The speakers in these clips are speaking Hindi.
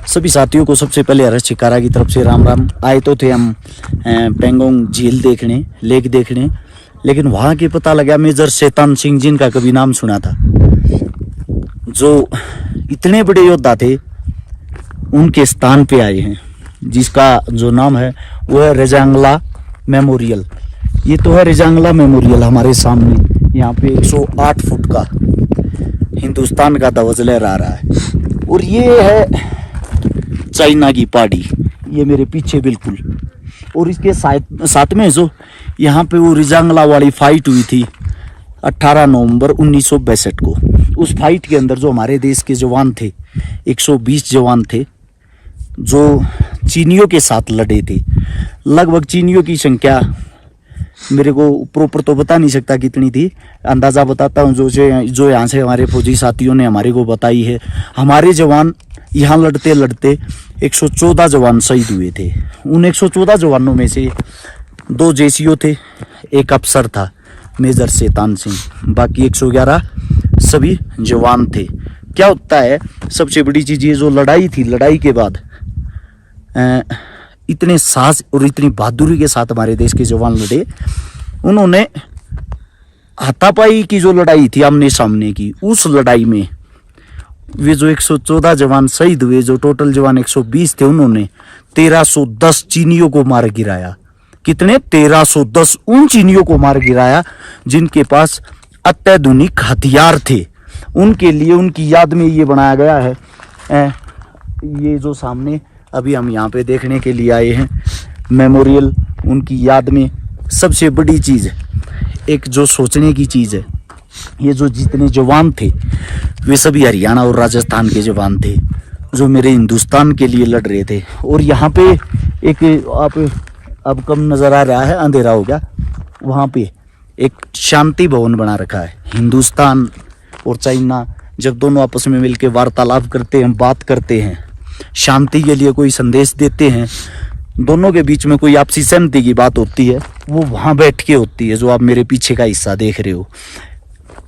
सभी साथियों को सबसे पहले हर्ष शिकारा की तरफ से राम राम। आए तो थे हम पेंगोंग झील देखने, लेक देखने, लेकिन वहाँ के पता लगा मेजर शैतान सिंह जिनका कभी नाम सुना था, जो इतने बड़े योद्धा थे, उनके स्थान पे आए हैं, जिसका जो नाम है वो है रेजांगला मेमोरियल। ये तो है रेजांगला मेमोरियल हमारे सामने। यहाँ पे 108 फुट का हिंदुस्तान का ध्वज लहरा रहा है। और ये है चाइना की पहाड़ी, ये मेरे पीछे बिल्कुल। और इसके साथ में जो यहाँ पे वो रेजांगला वाली फाइट हुई थी 18 नवंबर 1962 को, उस फाइट के अंदर जो हमारे देश के जवान थे, 120 जवान थे, जो चीनियों के साथ लड़े थे। लगभग चीनियों की संख्या मेरे को प्रॉपर तो बता नहीं सकता कितनी थी, अंदाज़ा बताता हूँ जो यहाँ से हमारे फौजी साथियों ने हमारे को बताई है। हमारे जवान यहाँ लड़ते लड़ते 114 जवान शहीद हुए थे। उन 114 जवानों में से 2 जेसीओ थे, एक अफसर था मेजर शैतान सिंह, बाकी 111 सभी जवान थे। क्या होता है, सबसे बड़ी चीज़ ये जो लड़ाई थी, लड़ाई के बाद इतने साहस और इतनी बहादुरी के साथ हमारे देश के जवान लड़े। उन्होंने हाथापाई की जो लड़ाई थी आमने सामने की, उस लड़ाई में वे जो 114 जवान शहीद हुए, जो टोटल जवान 120 थे, उन्होंने 1310 चीनियों को मार गिराया। कितने? 1310 उन चीनियों को मार गिराया जिनके पास अत्याधुनिक हथियार थे। उनके लिए, उनकी याद में ये बनाया गया है। ये जो सामने अभी हम यहाँ पे देखने के लिए आए हैं मेमोरियल, उनकी याद में सबसे बड़ी चीज़, एक जो सोचने की चीज़ है, ये जो जितने जवान थे वे सभी हरियाणा और राजस्थान के जवान थे, जो मेरे हिंदुस्तान के लिए लड़ रहे थे। और यहाँ पे एक, आप अब कम नज़र आ रहा है, अंधेरा हो गया, वहाँ पे एक शांति भवन बना रखा है। हिंदुस्तान और चाइना जब दोनों आपस में मिलकर वार्तालाप करते हैं, बात करते हैं, शांति के लिए कोई संदेश देते हैं, दोनों के बीच में कोई आपसी सहमति की बात होती है, वो वहाँ बैठ के होती है, जो आप मेरे पीछे का हिस्सा देख रहे हो।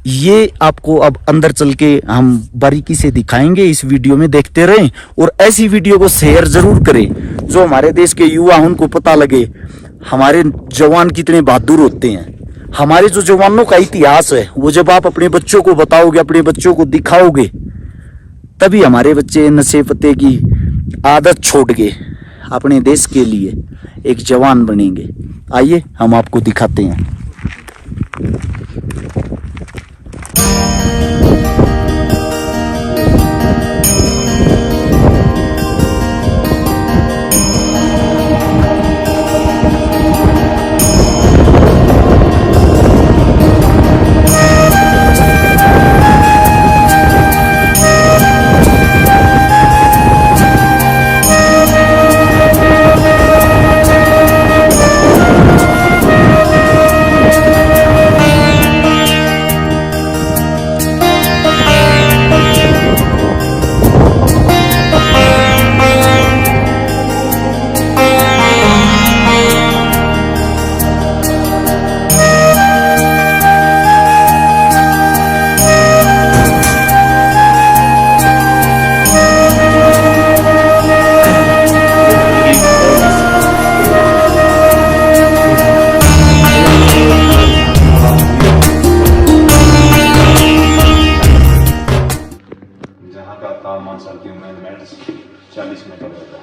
ये आपको अब अंदर चल के हम बारीकी से दिखाएंगे, इस वीडियो में देखते रहें और ऐसी वीडियो को शेयर जरूर करें, जो हमारे देश के युवा उनको पता लगे हमारे जवान कितने बहादुर होते हैं। हमारे जो जवानों का इतिहास है, वो जब आप अपने बच्चों को बताओगे, अपने बच्चों को दिखाओगे, तभी हमारे बच्चे नशे पत्ते की आदत छोड़ के अपने देश के लिए एक जवान बनेंगे। आइए हम आपको दिखाते हैं।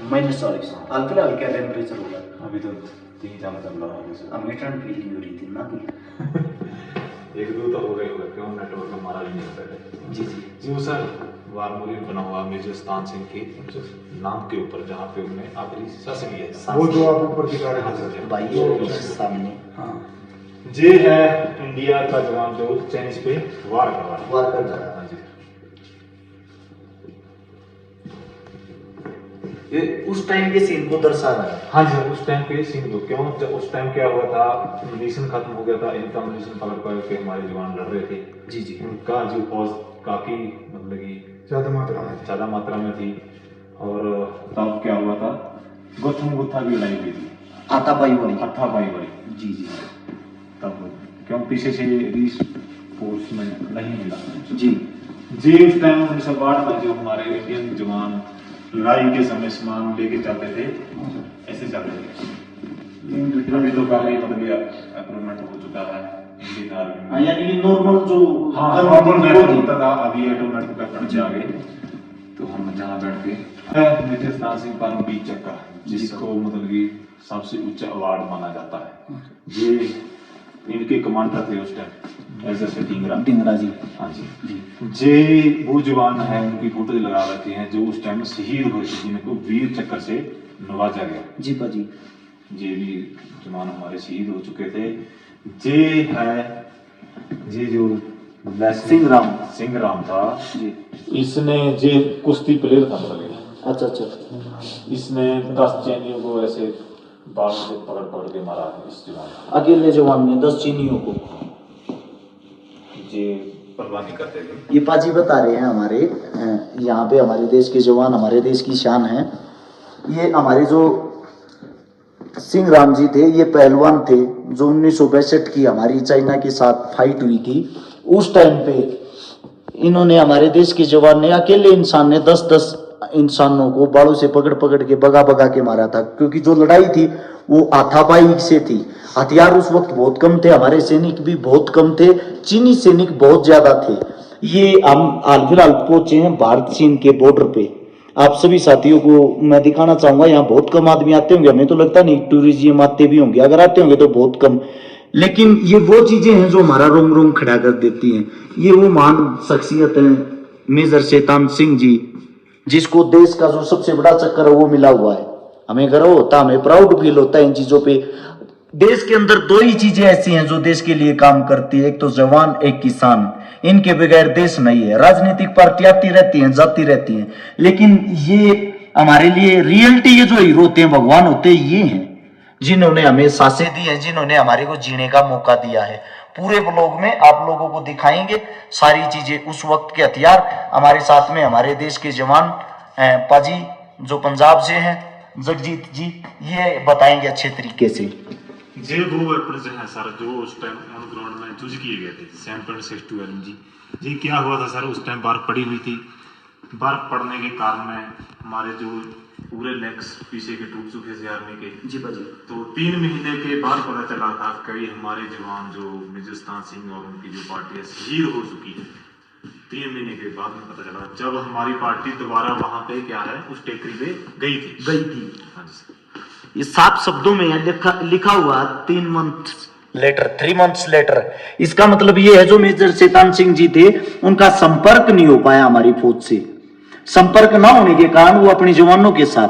-40 हाल फिलहाल क्या टेम्परेचर होगा? अभी तो 3 चल रहा है। हमें ठंड फील नहीं हो रही थी ना कि 1-2 तो हो गए होगा, क्यों नेटवर्क हमारा भी नहीं होता है। जी जी जी वो सर वारमोरियल बना हुआ मेजर शैतान सिंह के नाम के ऊपर, जहाँ पे उन्हें आखिरी शासन किया था, वो जो आप ऊपर दिखा रहे हैं भाई ये सामने। हाँ, ये है इंडिया का जवान जो चाइनीज पे वार कर रहा है। हाँ जी, ये उस टाइम के सीन को दर्शा रहा है। हाँ जी, उस टाइम पे सीन को, क्यों जब उस टाइम क्या हुआ था, मिशन खत्म हो गया था, इनका मिशन पलट करके हमारे जवान लड़ रहे थे। जी जी, उनका जो फौज काफी मतलब कि ज्यादा मात्रा में थी। और तब क्या हुआ था, गौतम बुद्धा की लड़ाई हुई थी, हाथापाई वाली। जी जी, तब क्यों पीछे से रिफोर्समेंट नहीं मिला। जी जी उस टाइम 1962 में जो हमारे इंडियन जवान लड़ाई के समय सामान लेके चलते थे, ऐसे चलते थे। अभी तो काफी मतलब इम्प्रूवमेंट हो चुका है इंडियन आर्मी में। यानी कि नॉर्मल जो नॉर्मल मेथड होता था, अभी ऑटोमेटिक वेपन से आ गए। तो हम जहाँ बैठ के मेजर स्थान सिंह परमवीर चक्र, जिसको मतलब कि सबसे उच्च अवार्ड माना जाता है, ये इनके कमांडर थे उस टाइम एज ए ढींगरा जी। हाँ जी, जे वो जवान है, उनकी फोटो लगा रखी है जो उस टाइम शहीद हुए थे, जिनको वीर चक्र से नवाजा गया। जी पाजी, ये भी जवान हमारे शहीद हो चुके थे। जे है ये जो सिंह राम था जी, इसने जे कुश्ती प्लेयर था मतलब। अच्छा, इसने 10 चैनियों को ऐसे बाल से पकड़ पकड़ के मारा है इस जवान को। अकेले जवान ने 10 चीनियों को ये परवानी करते थे। ये पाजी बता रहे हैं हमारे यहाँ पे हमारे देश के जवान हमारे देश की शान है। ये हमारे जो सिंह राम जी थे, ये पहलवान थे जो 1962 की हमारी चाइना के साथ फाइट हुई थी। उस टाइम पे इन्होंने हमारे देश के जवान ने, अकेले इंसान ने 10-10 इंसानों को बालों से पकड़ पकड़ के भगा भगा के मारा था, क्योंकि जो लड़ाई थी वो हाथापाई से थी। हथियार उस वक्त बहुत कम थे, हमारे सैनिक भी बहुत कम थे, चीनी सैनिक बहुत ज्यादा थे। ये हम हाल फिलहाल पहुंचे हैं भारत चीन के बॉर्डर पे। आप सभी साथियों को मैं दिखाना चाहूंगा, यहाँ बहुत कम आदमी आते होंगे, हमें तो लगता नहीं टूरिज्म आते भी होंगे, अगर आते होंगे तो बहुत कम। लेकिन ये वो चीजें हैं जो हमारा रोम रोम खड़ा कर देती हैं। ये वो महान शख्सियत है मेजर शैतान सिंह जी, जिसको देश का जो सबसे बड़ा चक्कर है वो मिला हुआ है। हमें गर्व होता है, हमें प्राउड फील होता है इन चीजों पे। देश के अंदर 2 ही चीजें ऐसी हैं जो देश के लिए काम करती है, एक तो जवान, एक किसान। इनके बगैर देश नहीं है। राजनीतिक पार्टी आती रहती हैं, जाती रहती हैं, लेकिन ये हमारे लिए रियलिटी, ये जो हीरो होते हैं, भगवान होते हैं, ये हैं जिन्होंने हमें सांसें दी हैं, जिन्होंने हमारे को जीने का मौका दिया है। पूरे ब्लॉग में आप लोगों को दिखाएंगे सारी चीजें, उस वक्त के हथियार। हमारे साथ में हमारे देश के जवान पाजी जो पंजाब से हैं, जगजीत जी, ये बताएंगे अच्छे तरीके से। जे वो वेपन है सर जो उस टाइम ऑन ग्राउंड में यूज किए गए थे 7.62 LMG। जी क्या हुआ था सर, उस टाइम बर्फ पड़ी हुई थी। बर्फ पड़ने के कारण हमारे जो पूरे लेग्स पीछे के टूट चुके थे आर्मी के। जी भाजी। तो 3 महीने के बाद पता चला था कई हमारे जवान जो मेजर शैतान सिंह और उनकी जो पार्टी है शहीद हो चुकी है। 3 महीने के बाद में पता चला, जब हमारी पार्टी दोबारा वहां पे क्या है उस टेकरी पे गई थी। हाँ जी, ये 7 शब्दों में लिखा हुआ 3 मंथ्स लेटर। इसका मतलब ये है जो मेजर शैतान सिंह जी थे, उनका संपर्क नहीं हो पाया हमारी फौज से। संपर्क ना होने के कारण वो अपने जवानों के साथ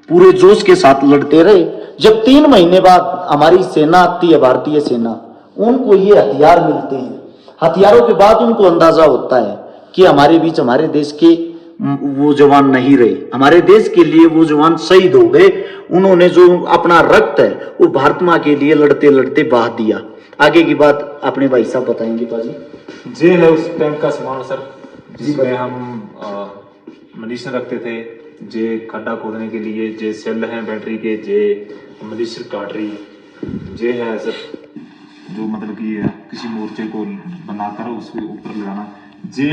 पूरे जोश के साथ लड़ते रहे। जब 3 महीने बाद हमारी सेना आती है, भारतीय सेना, उनको ये हथियार मिलते हैं। हथियारों के बाद उनको अंदाजा होता है कि हमारे बीच हमारे देश के वो जवान नहीं रहे, हमारे देश के लिए वो जवान शहीद हो गए। उन्होंने जो अपना रक्त है वो भारत माँ के लिए लड़ते लड़ते बहा दिया। आगे की बात अपने भाई साहब बताएंगे पाजी। जे है उस टाइम का सामान सर, जिसमें हम मनीषर रखते थे, जे खड्डा खोदने के लिए, जे सेल हैं बैटरी के, जे मनीषर काटरी, जे है सर जो मतलब कि किसी मोर्चे को बनाकर उसके ऊपर लगाना, जे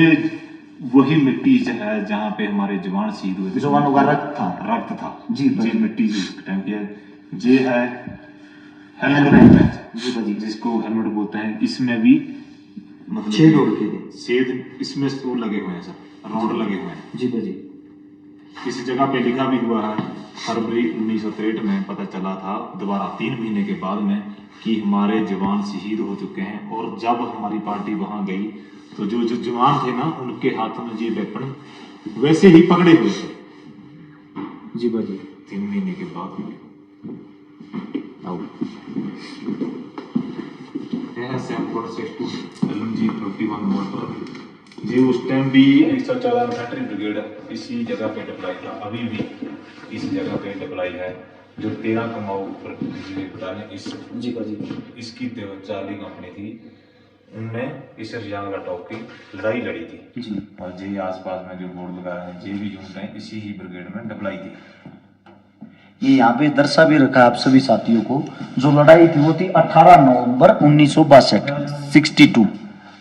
वही मिट्टी है जहाँ पे हमारे जवान शहीद हुए थे, जवानों का रक्त था जी। जे मिट्टी टाइम की है, जे है हेलमेट, जिसको हेलमेट बोलते हैं। इसमें भी मतलब छेद इसमें वो लगे हुए हैं सर, रोड लगे हुए हैं जी भाजी। किसी जगह पे लिखा भी हुआ है फरवरी 1963 में पता चला था दोबारा 3 महीने के बाद में कि हमारे जवान शहीद हो चुके हैं। और जब हमारी पार्टी वहां गई तो जो जवान थे ना, उनके हाथों में ये वेपन वैसे ही पकड़े हुए थे जी भाजी। 3 महीने के बाद में LMG 31 मोटर जी उस टाइम भी 114 इन्फेंट्री ब्रिगेड इसी जगह पे डिप्लॉय था, अभी भी इस जगह पे डिप्लॉय है। जो 13 कमाऊ बटालियन इस जी भाजी, इसकी चार्ली कंपनी थी, उनने इस रियांग टॉप की लड़ाई लड़ी थी जी। और जे आसपास में जो बोर्ड लगा है, जे भी यूनिट है इसी ही ब्रिगेड में डिप्लॉय थी। ये यहाँ पे दर्शा भी रखा है आप सभी साथियों को। जो लड़ाई थी वो थी 18 नवंबर 1962 62,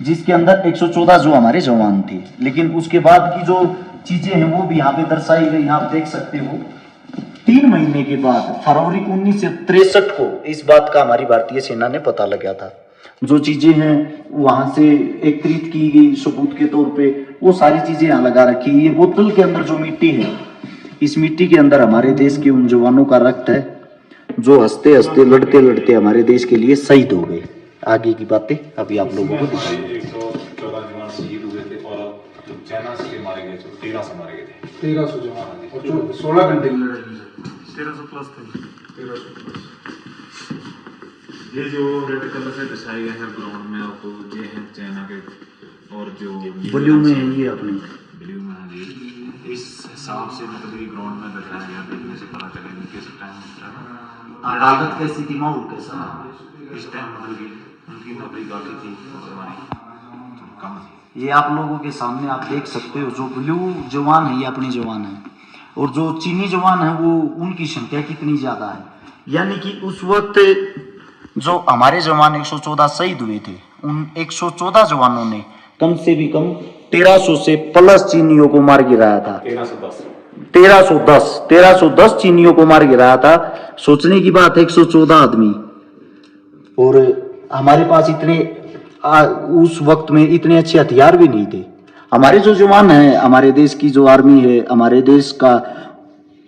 जिसके अंदर 114 जो हमारे जवान थे। लेकिन उसके बाद की जो चीजें हैं वो भी यहाँ पे दर्शाई गई, आप देख सकते हो। 3 महीने के बाद फरवरी 1963 को इस बात का हमारी भारतीय सेना ने पता लगा था। जो चीजें हैं वहां से एकत्रित की गई सबूत के तौर पे, वो सारी चीजें यहाँ लगा रखी। ये बोतल के अंदर जो मिट्टी है, इस मिट्टी के अंदर हमारे देश के उन जवानों का रक्त है जो हंसते हंसते लड़ते लड़ते हमारे देश के लिए शहीद हो गए। आगे की बातें अभी आप लोगों को दिखाएंगे। 114 जवान शहीद हुए थे और जो चाइना से मारे गए थे 1300 मारे गए थे। 1300 जवान और जो 16 घंटे की लड़ाई में 1300 प्लस थे। 1300 प्लस। ये जो रेड कलर से दर्शाए गए हैं ग्राउंड में आपको, ये है चाइना के, और जो ब्लू में है ये अपनी ब्लू में है ये। इस हिसाब से मतलब ये ग्राउंड में दर्शाया गया, देखने से पता चलेगा किस टाइम हालत कैसी थी, माहौल कैसा था इस टाइम मतलब कि उनकी नौकरी काफी थी और हमारी कम थी। ये आप लोगों के सामने आप देख सकते हो। जो ब्लू जवान है ये अपनी जवान है, और जो चीनी जवान है वो उनकी संख्या कितनी ज्यादा है। यानी कि उस वक्त जो हमारे जवान 114 शहीद हुए थे, उन 114 जवानों ने कम से भी कम 1300 से प्लस चीनियों को मार गिराया था। 1310 चीनियों को मार गिराया था। सोचने की बात है, 114 आदमी, और हमारे पास इतने उस वक्त में इतने अच्छे हथियार भी नहीं थे। हमारे जो जवान हैं, हमारे देश की जो आर्मी है, हमारे देश का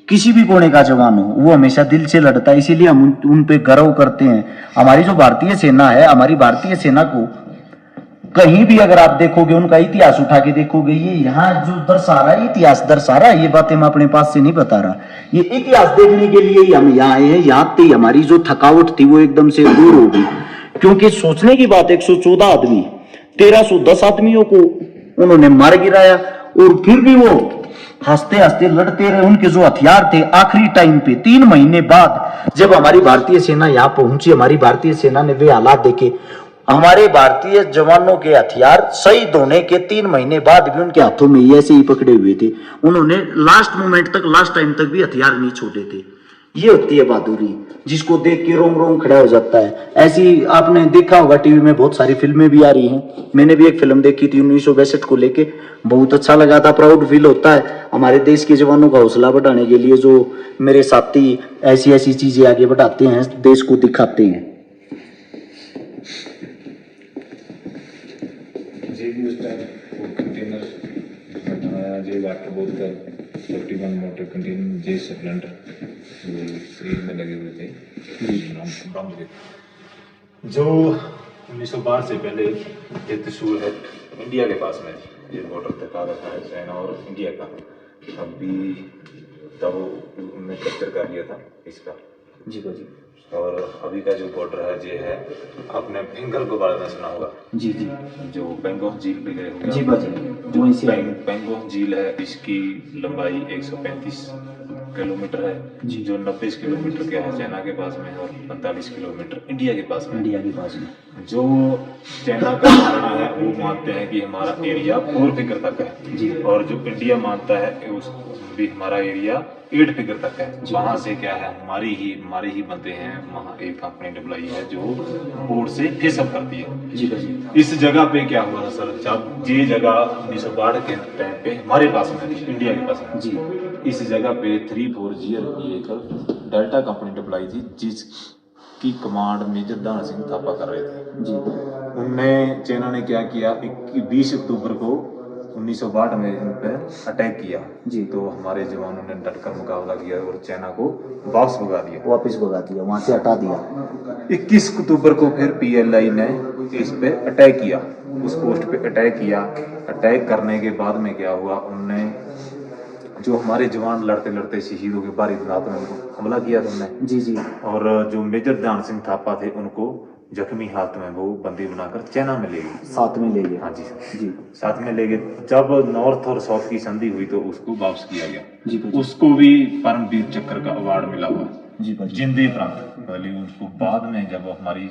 किसी भी कोने का जवान हो, वो हमेशा दिल से लड़ता है, इसीलिए हम उन पे गर्व करते हैं। हमारी जो भारतीय सेना है, हमारी भारतीय सेना को कहीं भी अगर आप देखोगे, उनका इतिहास उठा के देखोगे, ये यहाँ जो दर्शा रहा है, इतिहास दर्शा रहा है। ये बातें मैं अपने पास से नहीं बता रहा, ये इतिहास देखने के लिए ही हम यहाँ आए हैं। यहाँ पे हमारी जो थकावट थी वो एकदम से दूर हो गई, क्योंकि सोचने की बात, 114 आदमी 1310 आदमियों को उन्होंने मार गिराया, और फिर भी वो हंसते हंसते लड़ते रहे। उनके जो हथियार थे, आखिरी टाइम पे 3 महीने बाद जब हमारी भारतीय सेना यहाँ पहुंची, हमारी भारतीय सेना ने वे हालात देखे। हमारे भारतीय जवानों के हथियार शहीद होने के 3 महीने बाद भी उनके हाथों में ऐसे ही पकड़े हुए थे। उन्होंने लास्ट मोमेंट तक, लास्ट टाइम तक भी हथियार नहीं छोड़े थे। ये होती है बहादुरी, जिसको देख के रोम रोम खड़ा हो जाता है। ऐसी आपने देखा होगा, टीवी में बहुत सारी फिल्में भी आ रही हैं। मैंने भी एक फिल्म देखी थी 1962 को लेके, बहुत अच्छा लगा था। प्राउड फील होता है हमारे देश के जवानों का हौसला बढ़ाने के लिए, जो मेरे साथी ऐसी ऐसी चीजें आगे बढ़ाते हैं, देश को दिखाते हैं। जे भी उस टाइम वो कंटेनर बनाया, जे वाटर बोतल 41 मोटर कंटेनर, जे सिलेंडर जो में लगे हुए थे बम थे। जो 1912 से पहले ये त्रिशूल है इंडिया के पास में, ये बॉर्डर तक आ रखा है चाइना और इंडिया का। अभी तब उन्होंने कैप्चर कर लिया था इसका जी जी। और अभी का जो बॉर्डर है ये है, आपने पेंगल के बारे में सुना होगा। जी जी। जो पेंगोंग झील पे गए होंगे जी बाजी, वहीं से पेंगोंग झील है, इसकी लंबाई 135 किलोमीटर है, जो 90 किलोमीटर के है चाइना के पास में, और 45 किलोमीटर इंडिया के पास में। इंडिया के पास में जो चाइना का मानना है वो मानते हैं कि हमारा एरिया 4 फिगर तक है जी, और जो इंडिया मानता है कि उस भी हमारा एरिया 8 फिगर तक है। वहाँ से क्या है, हमारे ही बनते हैं। वहाँ एक कंपनी डब्लाई है जो बोर्ड से फेसअप करती है। जी जी। इस जगह पे क्या हुआ था सर, जब ये जगह 1912 के टाइम पे हमारे पास में थी, इंडिया के पास में जी, इस जगह पे 340 की एक डेल्टा कंपनी डब्लाई थी, जिसकी कमांड मेजर दान सिंह थापा कर रहे थे जी। उनने चाइना ने क्या किया, 20 अक्टूबर को 1962 में इन पर अटैक किया जी। तो हमारे जवानों ने डटकर मुकाबला किया और चाइना को वापस भगा दिया, वापस भगा दिया, वहां से हटा दिया। 21 अक्टूबर को फिर पीएलआई ने इस पे अटैक किया, उस पोस्ट पे अटैक किया। अटैक करने के बाद में क्या हुआ, उनने जो हमारे जवान लड़ते लड़ते शहीद हो गए, बारी रात में उनको हमला किया था उन्होंने। जी जी। और जो मेजर ध्यान सिंह थापा थे उनको जख्मी हालत में वो बंदी बनाकर चाइना में ले गए, साथ में ले गए। हाँ जी जी साथ में ले गए। जब नॉर्थ और साउथ की संधि हुई तो उसको वापस किया गया। जी भाई। उसको भी परमवीर चक्र का अवार्ड मिला हुआ जी भाई। जिंदे प्रांत पहले उसको। बाद में जब हमारी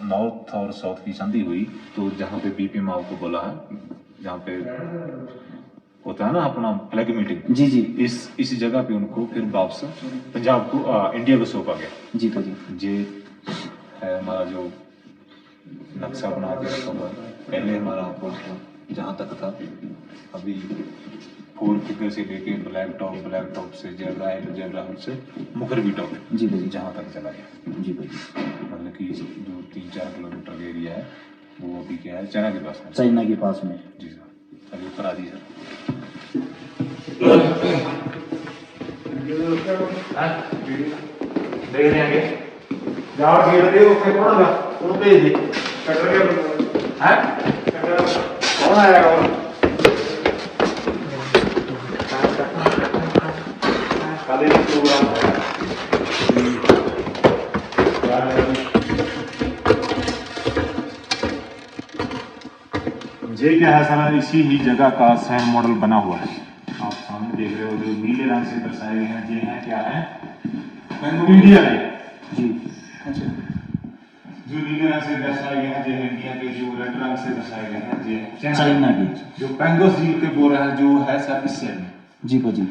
नॉर्थ और साउथ की संधि हुई तो जहाँ पे बीपी माओ को बोला है, जहाँ पे होता है ना अपना फ्लैग मीटिंग, जी जी। इस जगह पे उनको फिर वापस पंजाब को इंडिया को सौंपा गया। जी भाई। ये है हमारा जो नक्शा बना के रखा हुआ है, पहले हमारा पोस्ट जहाँ तक था। अभी 4 फिगर से लेके ब्लैक टॉप से जेब्रा हिल से मुखरबी टॉप जी भाई, जहाँ तक चला गया। जी भाई, मतलब कि जो 3-4 किलोमीटर का एरिया है वो अभी क्या है, चाइना के पास है। चाइना के पास में। जी सर, अभी ऊपर आ जी सर। देख रहे हैं जाओ गेट दे ओके कौन होगा उनको भेज दे कटर के हैं कौन आएगा और काले प्रोग्राम ये क्या है सर, इसी ही जगह का सैंड मॉडल बना हुआ है। आप सामने देख रहे हो जो नीले रंग से दर्शाए गए हैं, ये हैं क्या है, इंडिया है जी। अच्छा, जो नीले रंग से दर्शाए गए हैं, ये इंडिया के, जो रेड रंग से दर्शाए गए हैं, ये चाइना की। जो पेंगोस झील के बोल रहे हैं, जो है सर इस साइड में जी भाजी,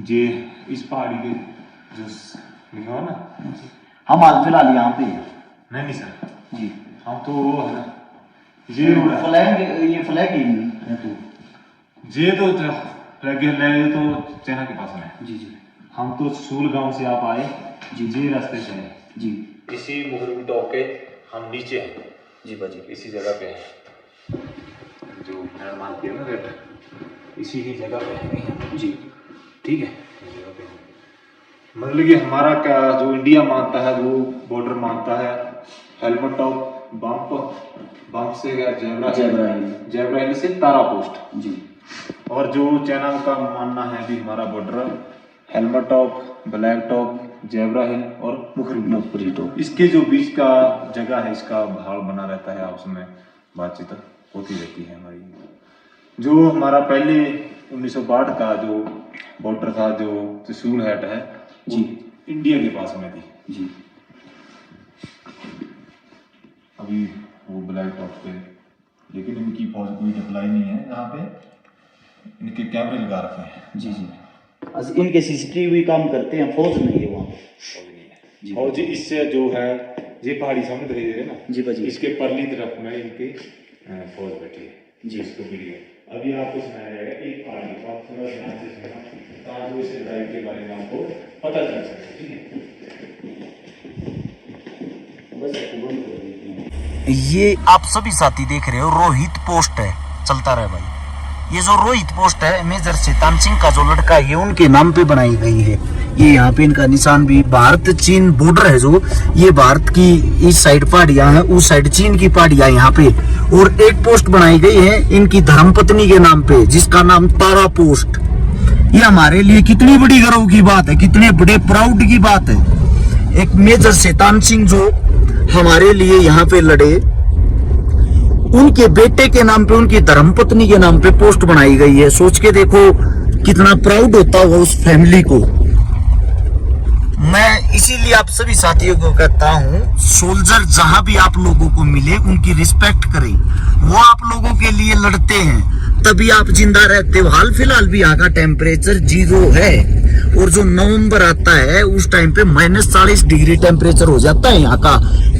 ये इस पहाड़ी के जो लिखा हो ना, हम हाल फिलहाल यहाँ पे हैं। नहीं सर जी, हम तो वो है ना, ये फ्लैग, ये फ्लैग ही नहीं है तो ये तो फ्लैग है तो चाइना के पास में। जी जी, हम तो सूल गांव से आप आए जी, ये रास्ते से हैं जी। इसी मुखरबी टॉप के हम नीचे हैं जी भाजी, इसी जगह पे है जो निर्माण किया ना रेट, इसी ही जगह पे है जी। ठीक है, इस जगह पे है। मतलब कि हमारा क्या जो इंडिया मानता है, वो बॉर्डर मानता है हेलमेट टॉप बम्प से जेब्रा हिल से तारा पोस्ट जी। और जो चाइना का मानना है भी हमारा border helmet top, black top, zebra hill और मुखरबी टॉप, इसके जो बीच का जगह है, इसका भाव बना रहता है, आपस में बातचीत होती रहती है हमारी। जो हमारा पहले 1962 का जो बॉर्डर था, जो त्रिशूल हैट है जी, इंडिया के पास में थी जी। अभी वो ब्लैक टॉप पे, लेकिन इनकी फौज कोई अप्लाई नहीं है यहाँ पे, इनके कैमरे लगा रखे हैं जी जी। इनके सीसीटीवी काम करते हैं, फौज नहीं है वहाँ पे, फौज नहीं है। फौज इससे जो है, ये पहाड़ी सामने दिखाई दे रहे हैं ना जी भाजी, इसके परली तरफ में इनकी फौज बैठी है जी। इसको मिली अभी आपको सुनाया जाएगा एक पहाड़ी को, आप थोड़ा ध्यान से सुनना ताकि इस लड़ाई के बारे में आपको पता चल सके। ठीक है, ये आप सभी साथी देख रहे हो, रोहित पोस्ट है, चलता रहे भाई। ये जो रोहित पोस्ट है, मेजर शैतान सिंह का जो लड़का है, ये उनके नाम पे बनाई गई है। ये यहाँ पे इनका निशान भी, भारत चीन बॉर्डर है जो, ये भारत की इस साइड पहाड़ियां हैं, उस साइड चीन की पहाड़ियां यहाँ पे। और एक पोस्ट बनाई गई है इनकी धर्मपत्नी के नाम पे, जिसका नाम तारा पोस्ट। ये हमारे लिए कितनी बड़ी गर्व की बात है, कितने बड़े प्राउड की बात है। एक मेजर शैतान सिंह जो हमारे लिए यहाँ पे लड़े, उनके बेटे के नाम पे, उनकी धर्मपत्नी के नाम पे पोस्ट बनाई गई है। सोच के देखो कितना प्राउड होता होगा उस फैमिली को। मैं इसीलिए आप सभी साथियों को कहता हूँ, सोल्जर जहां भी आप लोगों को मिले उनकी रिस्पेक्ट करें। वो आप लोगों के लिए लड़ते हैं, तभी आप जिंदा रहते हो। हाल फिलहाल भी यहाँ का टेम्परेचर 0 है, और जो नवंबर आता है उस टाइम पे -40 डिग्री टेम्परेचर हो जाता है यहाँ का।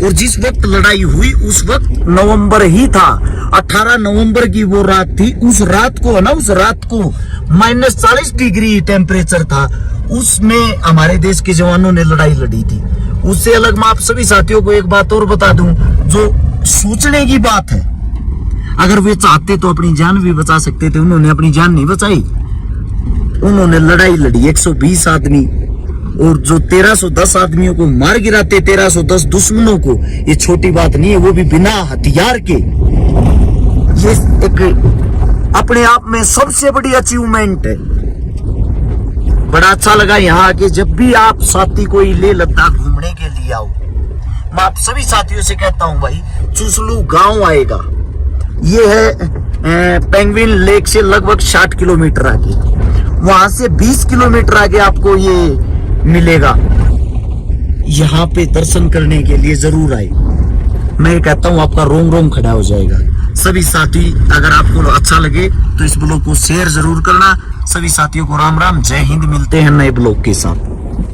और जिस वक्त लड़ाई हुई उस वक्त नवंबर ही था, 18 नवंबर की वो रात थी। उस रात को ना, उस रात को -40 डिग्री टेम्परेचर था, उसमें हमारे देश के जवानों ने लड़ाई लड़ी थी। उससे अलग मैं आप सभी साथियों को एक बात और बता दूं, जो सोचने की बात है, अगर वे चाहते तो अपनी जान भी बचा सकते थे, उन्होंने अपनी जान नहीं बचाई। उन्होंने लड़ाई लड़ी 120 आदमी, और जो 1310 आदमियों को मार गिराते, 1310 दुश्मनों को, ये छोटी बात नहीं है, वो भी बिना हथियार के। ये एक अपने आप में सबसे बड़ी अचीवमेंट है। बड़ा अच्छा लगा यहाँ आके। जब भी आप साथी कोई लेह लद्दाख घूमने के लिए आओ, मैं आप सभी साथियों से कहता हूँ भाई, चुसलू गांव आएगा। ये है पेंगुइन लेक से लगभग 60 किलोमीटर आगे, वहां से 20 किलोमीटर आगे आपको ये मिलेगा। यहाँ पे दर्शन करने के लिए जरूर आए। मैं कहता हूँ आपका रोम रोम खड़ा हो जाएगा। सभी साथी, अगर आपको अच्छा लगे तो इस ब्लॉग को शेयर जरूर करना। सभी साथियों को राम राम, जय हिंद। मिलते हैं नए ब्लॉग के साथ।